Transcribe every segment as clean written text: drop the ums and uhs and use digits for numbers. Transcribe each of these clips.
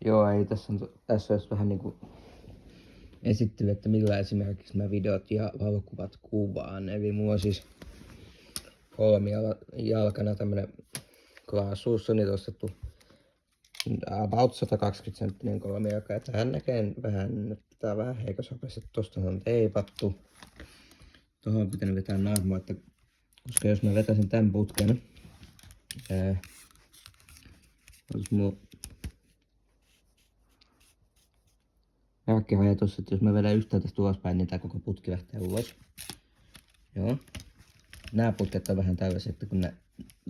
Joo, ei tässä olisi vähän niinku esittely, että millä esimerkiksi mä videot ja valokuvat kuvaan. Eli mulla on siis kolmijalkana tämmönen Glaasuussa niin ostettu about 120 senttinen kolmijalka. Ja tähän näkee vähän, että tää on vähän heikosopeessa, että tosta on teipattu. Tuohon on pitänyt vetää naama, että koska jos mä vetäisin tän putken, olisi mun järkkiajatus, että jos mä vedän yhtään tästä ulospäin, niin tää koko putki lähtee ulos. Joo. Nää putket on vähän tällaisia, että kun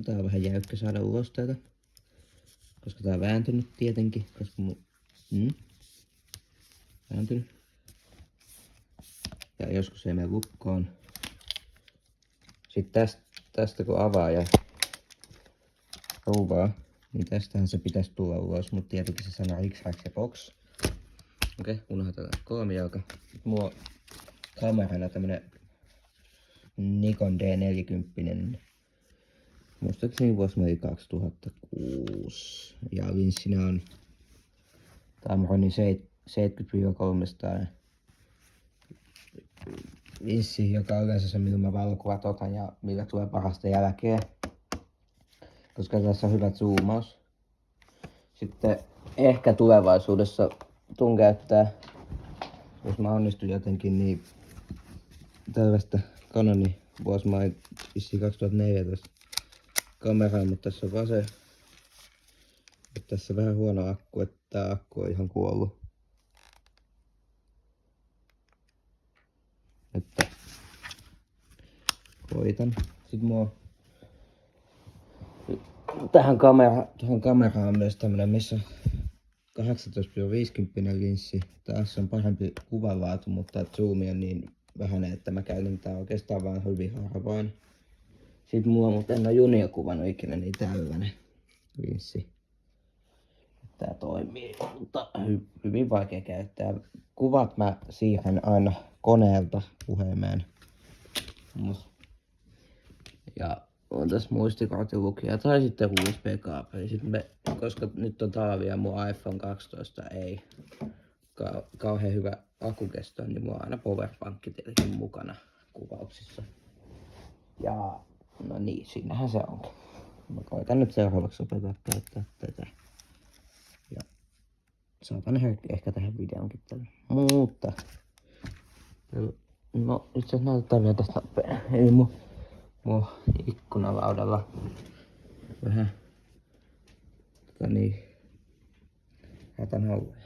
tää on vähän jäykkä saada ulos täältä. Koska tää on vääntynyt tietenkin, koska vääntynyt. Ja joskus ei mene lukkoon. Sitten tästä kun avaa ja ruuvaa, niin tästähän se pitäisi tulla ulos, mutta tietenkin se sanoo X-Rax ja Box. Okei, unohdetaan kolmijalka. Mulla on kamerana tämmönen Nikon D40. Muistaakseni vuosi 2006. Ja linssinä on Tamronin 70-300 linssi, joka on yleensä se, millä mä valokuvat otan ja millä tulee parasta jälkeä. Koska tässä on hyvä zoomaus. Sitten ehkä tulevaisuudessa tuun käyttää, jos mä onnistun jotenkin, niin tällaista Canonin vuosimain 2014 kameraa, mutta tässä on vaan se, että tässä on vähän huono akku, että tää akku on ihan kuollut. Että koitan. Sitten mulla tuohon kameraan on myös tämmönen, missä on 18-50 linssi. Tässä on parempi kuvanlaatu, mutta zoomi on niin vähäinen, että mä käytän tää oikeastaan vaan hyvin harvoin. Sitten mulla on, mutta en oo Junia kuvannut ikinä, niin tällainen linssi. Tää toimii, mutta hyvin vaikea käyttää. Kuvat mä siirrän aina koneelta puhelimeen. Ja on tässä muistikortin lukija tai sitten USB-kaapeli. Koska nyt on talvi ja mun iPhone 12 ei kauhean hyvä akukesto, niin mulla on aina powerpankki tietenkin mukana kuvauksissa. Ja no niin, siinähän se onkin. Mä koitan nyt seuraavaksi opettaa käyttää tätä. Ja saatan ehkä tehdä videonkin tällä. Mutta no itse asiassa näytetään vielä tästä nopein. Eli mun ikkunalaudalla vähän hätänauloja.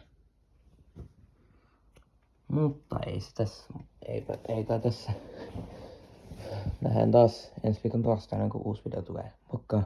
Mutta ei se tässä, ei kai tässä. Nähdään taas ensi viikon torstaina, kun uusi video tulee. Moikka!